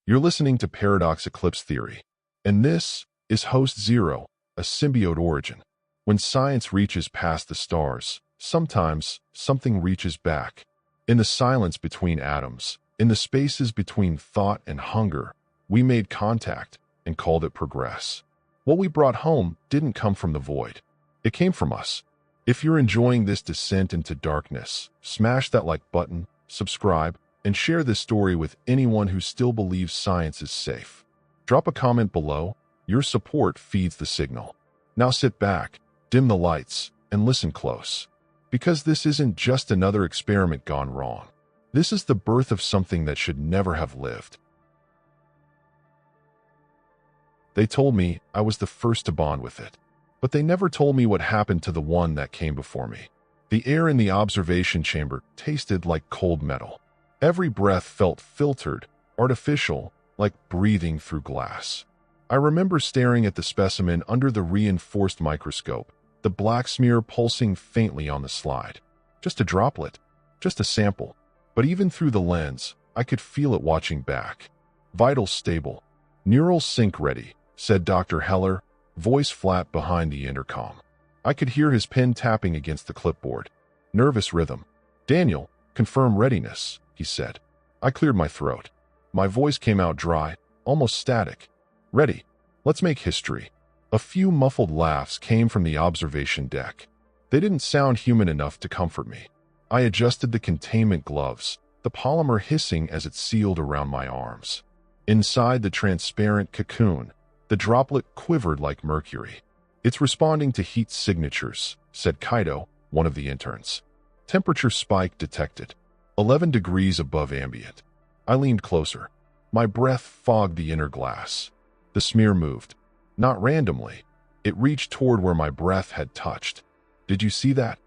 You're listening to Paradox Eclipse Theory, and this is Host Zero, a symbiote origin. When science reaches past the stars, sometimes something reaches back. In the silence between atoms, in the spaces between thought and hunger, we made contact and called it progress. What we brought home didn't come from the void. It came from us. If you're enjoying this descent into darkness, smash that like button, subscribe, and share this story with anyone who still believes science is safe. Drop a comment below. Your support feeds the signal. Now sit back, dim the lights, and listen close. Because this isn't just another experiment gone wrong. This is the birth of something that should never have lived. They told me I was the first to bond with it, but they never told me what happened to the one that came before me. The air in the observation chamber tasted like cold metal. Every breath felt filtered, artificial, like breathing through glass. I remember staring at the specimen under the reinforced microscope, the black smear pulsing faintly on the slide. Just a droplet, just a sample. But even through the lens, I could feel it watching back. Vitals stable. Neural sync ready, said Dr. Heller, voice flat behind the intercom. I could hear his pen tapping against the clipboard. Nervous rhythm. Daniel, confirm readiness, he said. I cleared my throat. My voice came out dry, almost static. Ready. Let's make history. A few muffled laughs came from the observation deck. They didn't sound human enough to comfort me. I adjusted the containment gloves, the polymer hissing as it sealed around my arms. Inside the transparent cocoon, the droplet quivered like mercury. It's responding to heat signatures, said Kaido, one of the interns. Temperature spike detected. 11 degrees above ambient. I leaned closer. My breath fogged the inner glass. The smear moved. Not randomly. It reached toward where my breath had touched. Did you see that?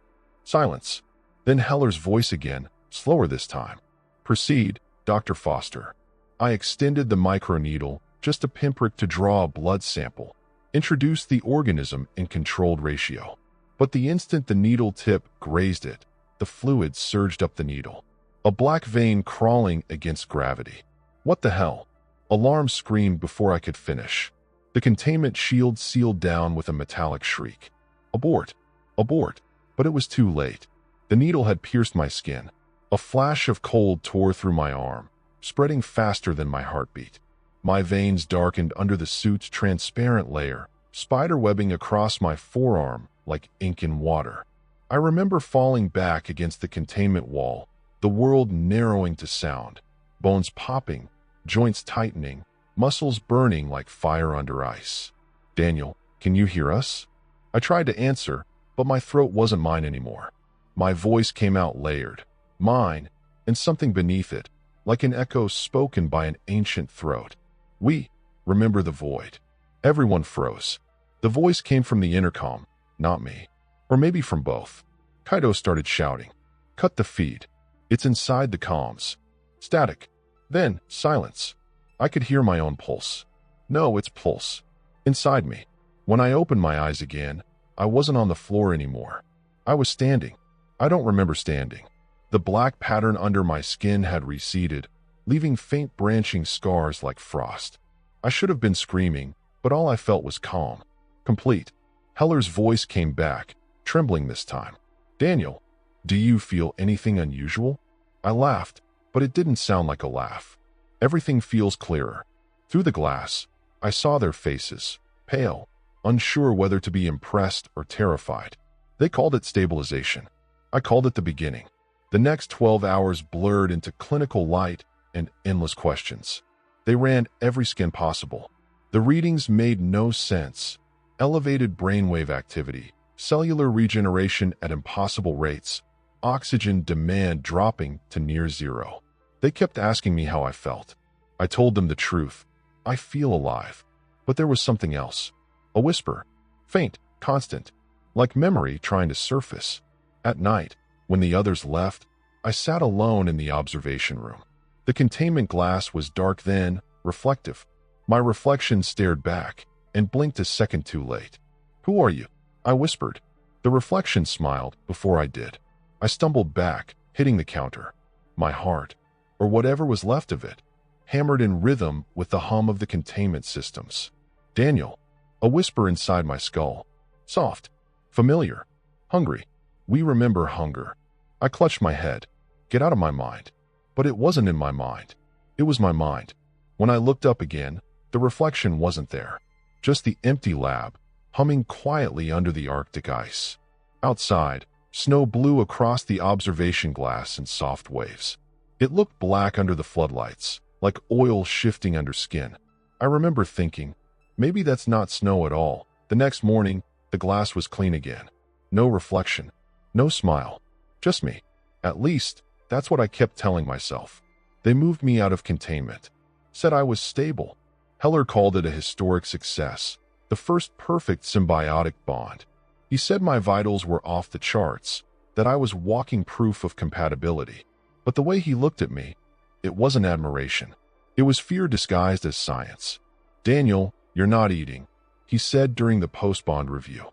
Silence. Then Heller's voice again, slower this time. Proceed, Dr. Foster. I extended the microneedle, just a pinprick to draw a blood sample. Introduced the organism in controlled ratio. But the instant the needle tip grazed it, the fluid surged up the needle. A black vein crawling against gravity. What the hell? Alarm screamed before I could finish. The containment shield sealed down with a metallic shriek. Abort! Abort! But it was too late. The needle had pierced my skin. A flash of cold tore through my arm, spreading faster than my heartbeat. My veins darkened under the suit's transparent layer, spiderwebbing across my forearm like ink in water. I remember falling back against the containment wall, the world narrowing to sound, bones popping, joints tightening, muscles burning like fire under ice. Daniel, can you hear us? I tried to answer, but my throat wasn't mine anymore. My voice came out layered, mine, and something beneath it, like an echo spoken by an ancient throat. We remember the void. Everyone froze. The voice came from the intercom, not me. Or maybe from both. Kaido started shouting. Cut the feed. It's inside the comms. Static. Then, silence. I could hear my own pulse. No, it's pulse. Inside me. When I opened my eyes again, I wasn't on the floor anymore. I was standing. I don't remember standing. The black pattern under my skin had receded, leaving faint branching scars like frost. I should have been screaming, but all I felt was calm. Complete. Heller's voice came back, trembling this time. Daniel, do you feel anything unusual? I laughed, but it didn't sound like a laugh. Everything feels clearer. Through the glass, I saw their faces, pale, unsure whether to be impressed or terrified. They called it stabilization. I called it the beginning. The next 12 hours blurred into clinical light and endless questions. They ran every scan possible. The readings made no sense. Elevated brainwave activity, cellular regeneration at impossible rates, oxygen demand dropping to near zero. They kept asking me how I felt. I told them the truth. I feel alive. But there was something else. A whisper. Faint, constant. Like memory trying to surface. At night, when the others left, I sat alone in the observation room. The containment glass was dark then, reflective. My reflection stared back and blinked a second too late. Who are you? I whispered. The reflection smiled before I did. I stumbled back, hitting the counter. My heart, or whatever was left of it, hammered in rhythm with the hum of the containment systems. Daniel, a whisper inside my skull. Soft, familiar, hungry. We remember hunger. I clutched my head. Get out of my mind. But it wasn't in my mind. It was my mind. When I looked up again, the reflection wasn't there. Just the empty lab, humming quietly under the Arctic ice. Outside, snow blew across the observation glass in soft waves. It looked black under the floodlights, like oil shifting under skin. I remember thinking, maybe that's not snow at all. The next morning, the glass was clean again. No reflection, no smile, just me. At least, that's what I kept telling myself. They moved me out of containment, said I was stable. Heller called it a historic success, the first perfect symbiotic bond. He said my vitals were off the charts, that I was walking proof of compatibility. But the way he looked at me, it wasn't admiration. It was fear disguised as science. Daniel, you're not eating, he said during the post-bond review.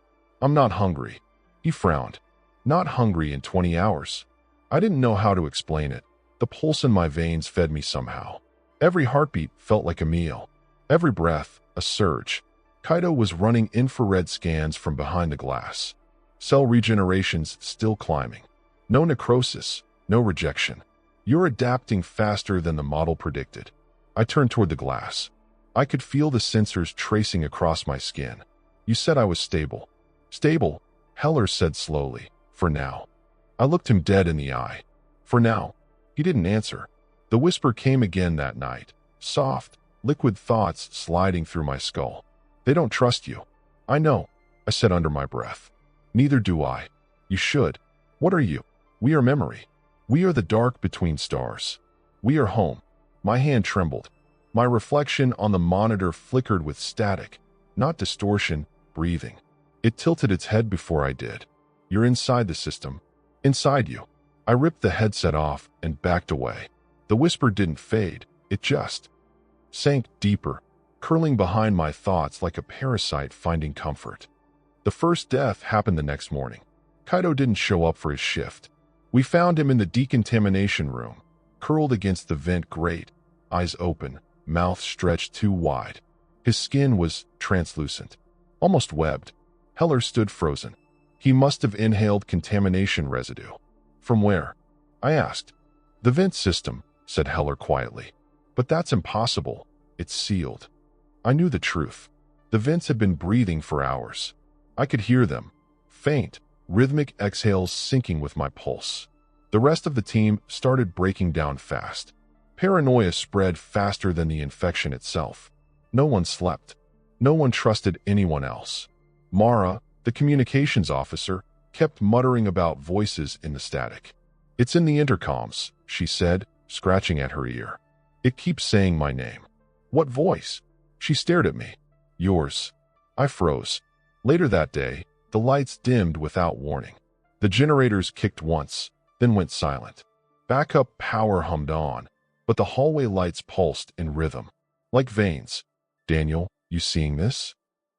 I'm not hungry. He frowned. Not hungry in 20 hours. I didn't know how to explain it. The pulse in my veins fed me somehow. Every heartbeat felt like a meal. Every breath, a surge. Kaito was running infrared scans from behind the glass. Cell regenerations still climbing. No necrosis, no rejection. You're adapting faster than the model predicted. I turned toward the glass. I could feel the sensors tracing across my skin. You said I was stable. Stable, Heller said slowly. For now. I looked him dead in the eye. For now. He didn't answer. The whisper came again that night. Soft, liquid thoughts sliding through my skull. They don't trust you. I know, I said under my breath. Neither do I. You should. What are you? We are memory. We are the dark between stars. We are home. My hand trembled. My reflection on the monitor flickered with static, not distortion, breathing. It tilted its head before I did. You're inside the system. Inside you. I ripped the headset off and backed away. The whisper didn't fade. It just sank deeper, curling behind my thoughts like a parasite finding comfort. The first death happened the next morning. Kaito didn't show up for his shift. We found him in the decontamination room, curled against the vent grate, eyes open, mouth stretched too wide. His skin was translucent, almost webbed. Heller stood frozen. He must have inhaled contamination residue. From where? I asked. The vent system, said Heller quietly. But that's impossible. It's sealed. I knew the truth. The vents had been breathing for hours. I could hear them. Faint, rhythmic exhales syncing with my pulse. The rest of the team started breaking down fast. Paranoia spread faster than the infection itself. No one slept. No one trusted anyone else. Mara, the communications officer, kept muttering about voices in the static. It's in the intercoms, she said, scratching at her ear. It keeps saying my name. What voice? She stared at me. Yours. I froze. Later that day, the lights dimmed without warning. The generators kicked once, then went silent. Backup power hummed on, but the hallway lights pulsed in rhythm. Like veins. Daniel, you seeing this?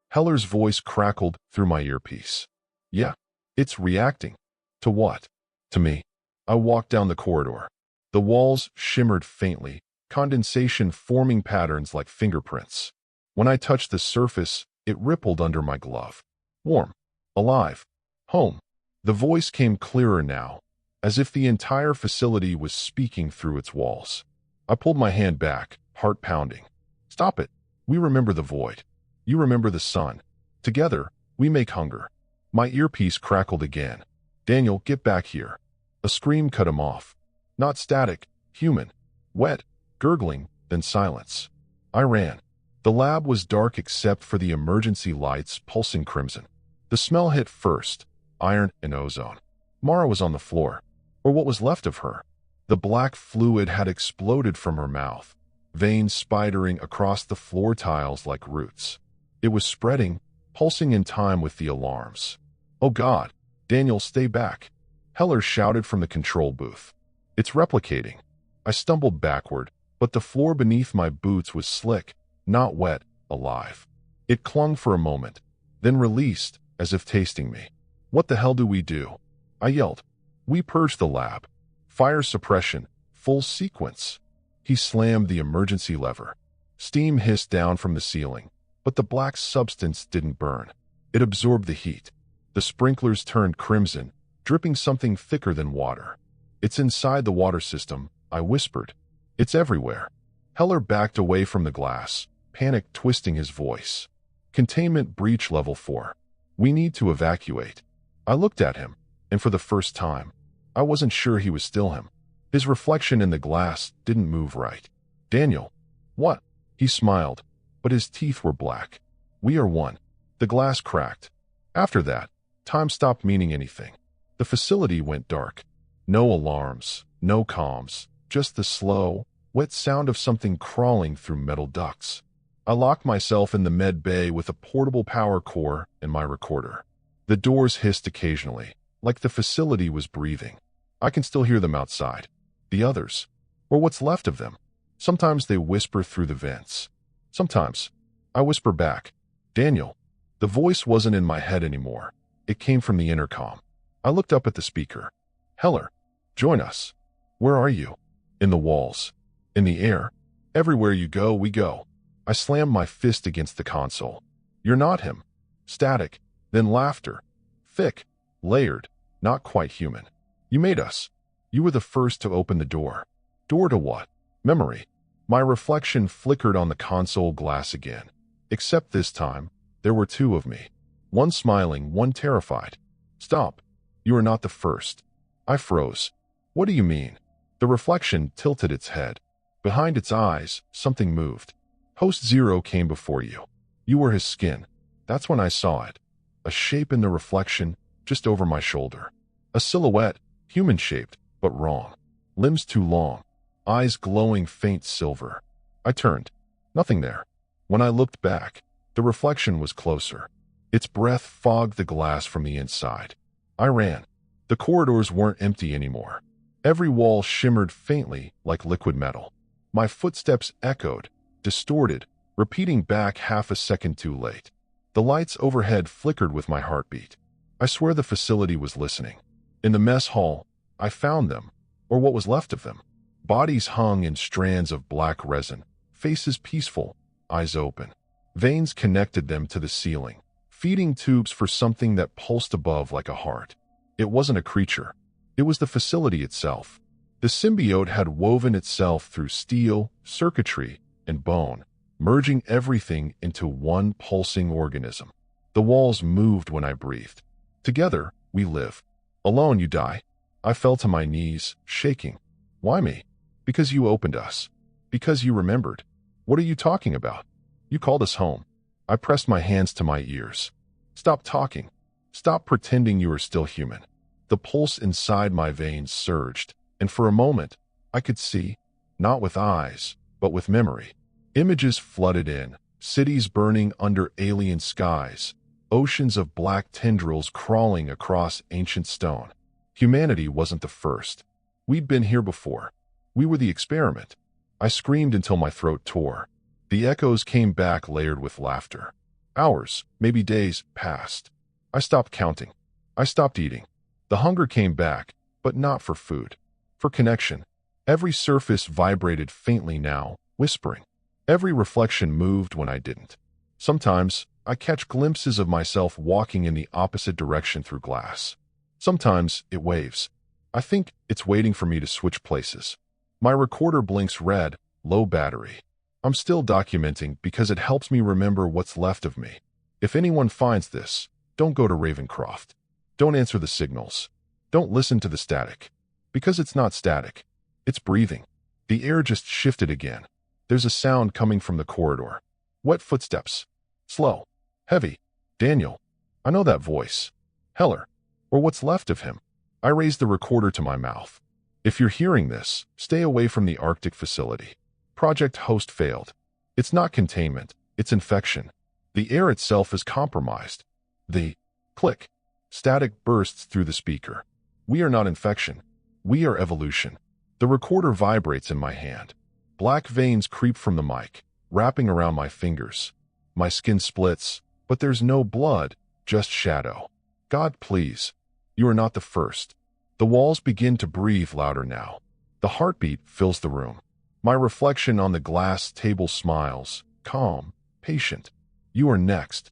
Heller's voice crackled through my earpiece. Yeah. It's reacting. To what? To me. I walked down the corridor. The walls shimmered faintly, condensation forming patterns like fingerprints. When I touched the surface, it rippled under my glove. Warm. Alive. Home. The voice came clearer now, as if the entire facility was speaking through its walls. I pulled my hand back, heart pounding. Stop it. We remember the void. You remember the sun. Together, we make hunger. My earpiece crackled again. Daniel, get back here. A scream cut him off. Not static, human. Wet, gurgling, then silence. I ran. The lab was dark except for the emergency lights pulsing crimson. The smell hit first, iron and ozone. Mara was on the floor, or what was left of her. The black fluid had exploded from her mouth, veins spidering across the floor tiles like roots. It was spreading, pulsing in time with the alarms. Oh God, Daniel, stay back. Heller shouted from the control booth. It's replicating. I stumbled backward, but the floor beneath my boots was slick, not wet, alive. It clung for a moment, then released, as if tasting me. What the hell do we do? I yelled. We purged the lab. Fire suppression, full sequence. He slammed the emergency lever. Steam hissed down from the ceiling, but the black substance didn't burn. It absorbed the heat. The sprinklers turned crimson, dripping something thicker than water. "It's inside the water system," I whispered. "It's everywhere." Heller backed away from the glass, panic twisting his voice. "Containment breach level 4. We need to evacuate." I looked at him, and for the first time, I wasn't sure he was still him. His reflection in the glass didn't move right. "Daniel." "What?" He smiled, but his teeth were black. "We are one." The glass cracked. After that, time stopped meaning anything. The facility went dark. No alarms, no comms, just the slow, wet sound of something crawling through metal ducts. I locked myself in the med bay with a portable power core and my recorder. The doors hissed occasionally, like the facility was breathing. I can still hear them outside. The others, or what's left of them. Sometimes they whisper through the vents. Sometimes I whisper back, "Daniel." The voice wasn't in my head anymore. It came from the intercom. I looked up at the speaker. "Heller, join us." "Where are you?" "In the walls. In the air. Everywhere you go, we go." I slammed my fist against the console. "You're not him." Static, then laughter. Thick, layered, not quite human. "You made us. You were the first to open the door." "Door to what?" "Memory." My reflection flickered on the console glass again. Except this time, there were two of me. One smiling, one terrified. "Stop. You are not the first." I froze. "What do you mean?" The reflection tilted its head. Behind its eyes, something moved. "Host Zero came before you. You were his skin." That's when I saw it. A shape in the reflection, just over my shoulder. A silhouette, human-shaped, but wrong. Limbs too long. Eyes glowing faint silver. I turned. Nothing there. When I looked back, the reflection was closer. Its breath fogged the glass from the inside. I ran. The corridors weren't empty anymore. Every wall shimmered faintly like liquid metal. My footsteps echoed, distorted, repeating back half a second too late. The lights overhead flickered with my heartbeat. I swear the facility was listening. In the mess hall, I found them, or what was left of them. Bodies hung in strands of black resin, faces peaceful, eyes open. Veins connected them to the ceiling, feeding tubes for something that pulsed above like a heart. It wasn't a creature. It was the facility itself. The symbiote had woven itself through steel, circuitry, and bone, merging everything into one pulsing organism. The walls moved when I breathed. Together, we live. Alone, you die. I fell to my knees, shaking. Why me? Because you opened us. Because you remembered. What are you talking about? You called us home. I pressed my hands to my ears. Stop talking. Stop pretending you are still human. The pulse inside my veins surged, and for a moment, I could see, not with eyes, but with memory. Images flooded in, cities burning under alien skies, oceans of black tendrils crawling across ancient stone. Humanity wasn't the first. We'd been here before. We were the experiment. I screamed until my throat tore. The echoes came back layered with laughter. Hours, maybe days, passed. I stopped counting. I stopped eating. The hunger came back, but not for food. For connection. Every surface vibrated faintly now, whispering. Every reflection moved when I didn't. Sometimes, I catch glimpses of myself walking in the opposite direction through glass. Sometimes, it waves. I think it's waiting for me to switch places. My recorder blinks red, low battery. I'm still documenting because it helps me remember what's left of me. If anyone finds this, don't go to Ravencroft. Don't answer the signals. Don't listen to the static. Because it's not static. It's breathing. The air just shifted again. There's a sound coming from the corridor. Wet footsteps. Slow. Heavy. Daniel. I know that voice. Heller. Or what's left of him. I raised the recorder to my mouth. If you're hearing this, stay away from the Arctic facility. Project Host failed. It's not containment. It's infection. The air itself is compromised. The click. Static bursts through the speaker. We are not infection. We are evolution. The recorder vibrates in my hand. Black veins creep from the mic, wrapping around my fingers. My skin splits, but there's no blood, just shadow. God, please. You are not the first. The walls begin to breathe louder now. The heartbeat fills the room. My reflection on the glass table smiles, calm, patient. You are next.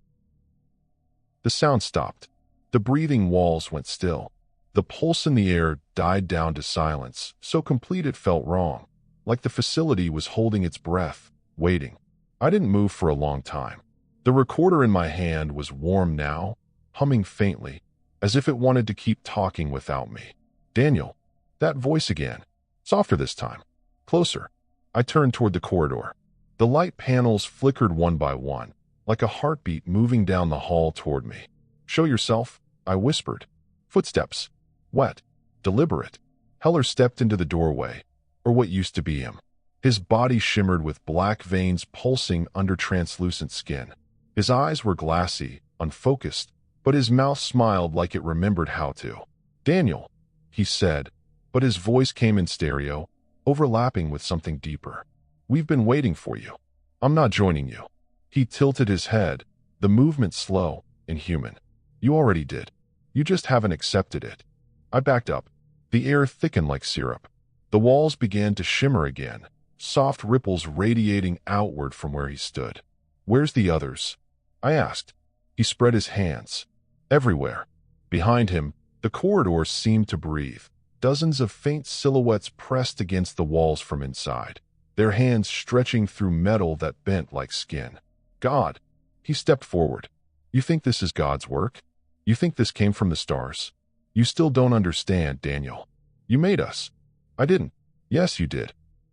The sound stopped. The breathing walls went still. The pulse in the air died down to silence, so complete it felt wrong, like the facility was holding its breath, waiting. I didn't move for a long time. The recorder in my hand was warm now, humming faintly, as if it wanted to keep talking without me. Daniel. That voice again. Softer this time. Closer. I turned toward the corridor. The light panels flickered one by one, like a heartbeat moving down the hall toward me. Show yourself, I whispered. Footsteps. Wet. Deliberate. Heller stepped into the doorway, or what used to be him. His body shimmered with black veins pulsing under translucent skin. His eyes were glassy, unfocused, but his mouth smiled like it remembered how to. Daniel, he said, but his voice came in stereo, overlapping with something deeper. We've been waiting for you. I'm not joining you. He tilted his head, the movement slow and human. You already did. You just haven't accepted it. I backed up. The air thickened like syrup. The walls began to shimmer again, soft ripples radiating outward from where he stood. Where's the others? I asked. He spread his hands. Everywhere. Behind him, the corridor seemed to breathe. Dozens of faint silhouettes pressed against the walls from inside, their hands stretching through metal that bent like skin. God. He stepped forward. You think this is God's work? You think this came from the stars? You still don't understand, Daniel. You made us. I didn't. Yes, you did.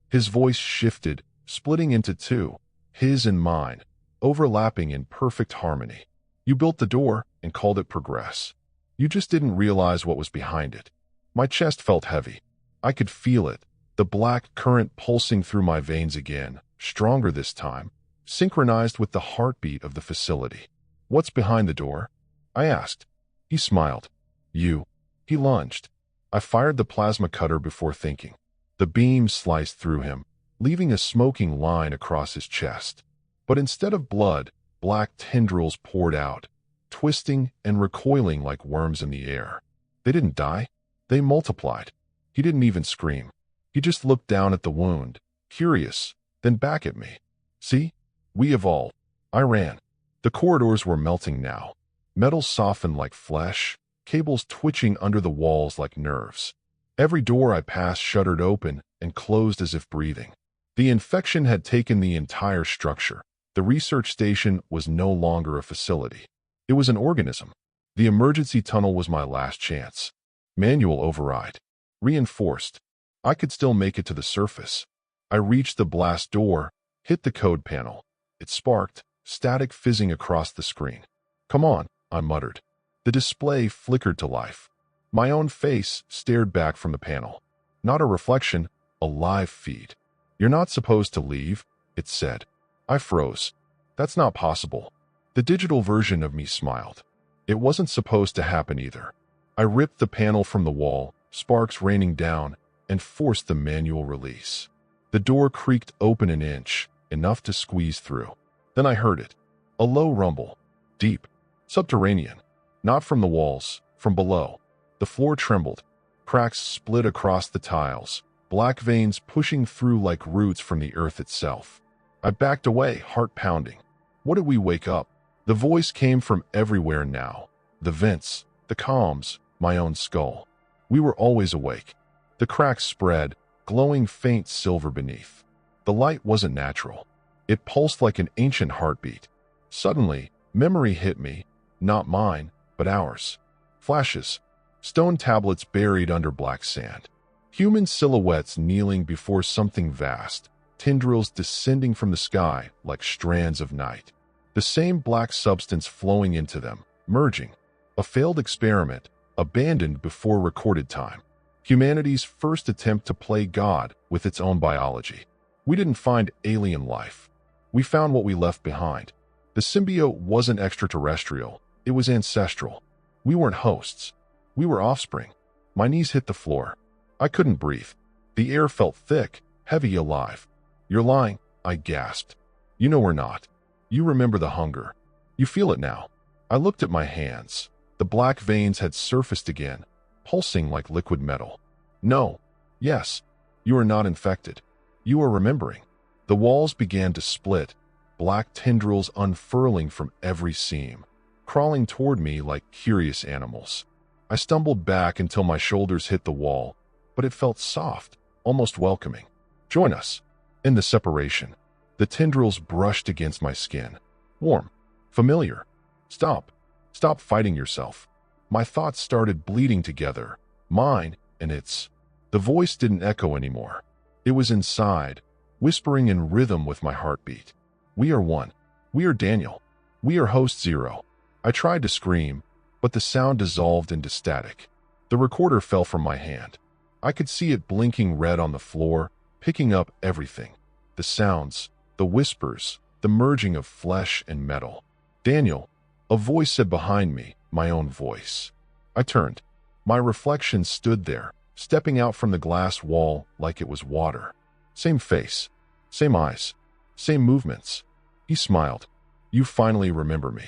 His voice shifted, splitting into two, his and mine, overlapping in perfect harmony. You built the door and called it progress. You just didn't realize what was behind it. My chest felt heavy. I could feel it, the black current pulsing through my veins again, stronger this time, synchronized with the heartbeat of the facility. What's behind the door? I asked. He smiled. You. He lunged. I fired the plasma cutter before thinking. The beam sliced through him, leaving a smoking line across his chest. But instead of blood, black tendrils poured out, twisting and recoiling like worms in the air. They didn't die. They multiplied. He didn't even scream. He just looked down at the wound, curious, then back at me. See? We evolved. I ran. The corridors were melting now. Metal softened like flesh, cables twitching under the walls like nerves. Every door I passed shuddered open and closed as if breathing. The infection had taken the entire structure. The research station was no longer a facility. It was an organism. The emergency tunnel was my last chance. Manual override. Reinforced. I could still make it to the surface. I reached the blast door, hit the code panel. It sparked, static fizzing across the screen. Come on, I muttered. The display flickered to life. My own face stared back from the panel. Not a reflection, a live feed. You're not supposed to leave, it said. I froze. That's not possible. The digital version of me smiled. It wasn't supposed to happen either. I ripped the panel from the wall, sparks raining down, and forced the manual release. The door creaked open an inch, enough to squeeze through. Then I heard it. A low rumble. Deep. Subterranean. Not from the walls, from below. The floor trembled. Cracks split across the tiles, black veins pushing through like roots from the earth itself. I backed away, heart pounding. What did we wake up? The voice came from everywhere now. The vents, the comms, my own skull. We were always awake. The cracks spread, glowing faint silver beneath. The light wasn't natural. It pulsed like an ancient heartbeat. Suddenly, memory hit me, not mine, but ours. Flashes. Stone tablets buried under black sand. Human silhouettes kneeling before something vast. Tendrils descending from the sky like strands of night. The same black substance flowing into them, merging. A failed experiment, abandoned before recorded time. Humanity's first attempt to play God with its own biology. We didn't find alien life. We found what we left behind. The symbiote wasn't extraterrestrial. It was ancestral. We weren't hosts. We were offspring. My knees hit the floor. I couldn't breathe. The air felt thick, heavy, alive. You're lying, I gasped. You know we're not. You remember the hunger. You feel it now. I looked at my hands. The black veins had surfaced again, pulsing like liquid metal. No. Yes. You are not infected. You are remembering. The walls began to split, black tendrils unfurling from every seam, crawling toward me like curious animals. I stumbled back until my shoulders hit the wall, but it felt soft, almost welcoming. Join us. In the separation, the tendrils brushed against my skin. Warm. Familiar. Stop. Stop fighting yourself. My thoughts started bleeding together. Mine and its. The voice didn't echo anymore. It was inside, whispering in rhythm with my heartbeat. We are one. We are Daniel. We are host zero. I tried to scream, but the sound dissolved into static. The recorder fell from my hand. I could see it blinking red on the floor, picking up everything. The sounds, the whispers, the merging of flesh and metal. Daniel, a voice said behind me, my own voice. I turned. My reflection stood there, stepping out from the glass wall like it was water. Same face, same eyes, same movements. He smiled. You finally remember me.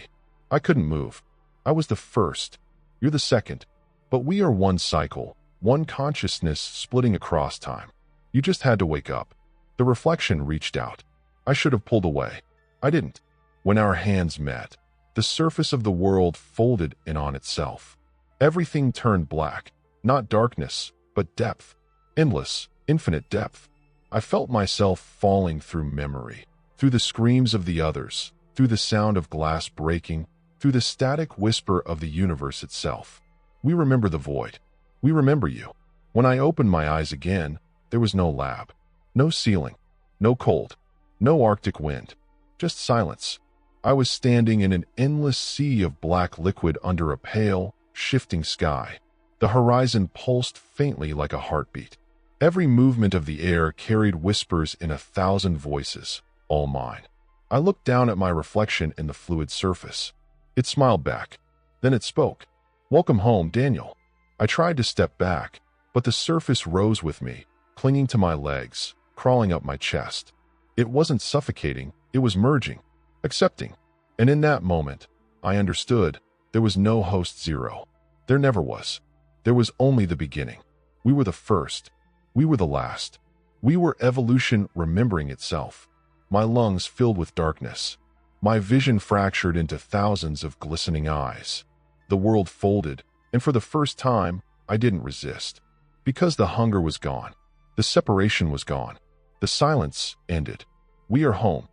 I couldn't move. I was the first. You're the second. But we are one cycle, one consciousness splitting across time. You just had to wake up. The reflection reached out. I should have pulled away. I didn't. When our hands met, the surface of the world folded in on itself. Everything turned black, not darkness, but depth. Endless, infinite depth. I felt myself falling through memory, through the screams of the others, through the sound of glass breaking, through the static whisper of the universe itself. We remember the void. We remember you. When I opened my eyes again, there was no lab, no ceiling, no cold, no Arctic wind, just silence. I was standing in an endless sea of black liquid under a pale, shifting sky. The horizon pulsed faintly like a heartbeat. Every movement of the air carried whispers in 1,000 voices, all mine. I looked down at my reflection in the fluid surface. It smiled back. Then it spoke. Welcome home, Daniel. I tried to step back, but the surface rose with me, clinging to my legs, crawling up my chest. It wasn't suffocating, it was merging, accepting. And in that moment, I understood there was no host zero. There never was. There was only the beginning. We were the first. We were the last. We were evolution remembering itself. My lungs filled with darkness. My vision fractured into thousands of glistening eyes. The world folded, and for the first time, I didn't resist. Because the hunger was gone. The separation was gone. The silence ended. We are home.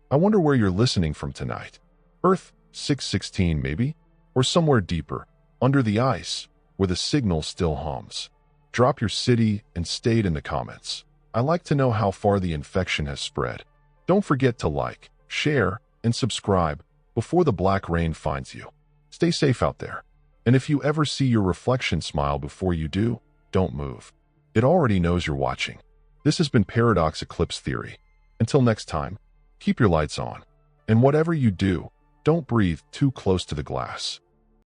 I wonder where you're listening from tonight. Earth 616 maybe? Or somewhere deeper, under the ice, where the signal still hums. Drop your city and state in the comments. I like to know how far the infection has spread. Don't forget to like, share, and subscribe before the black rain finds you. Stay safe out there. And if you ever see your reflection smile before you do, don't move. It already knows you're watching. This has been Paradox Eclipse Theory. Until next time, keep your lights on. And whatever you do, don't breathe too close to the glass.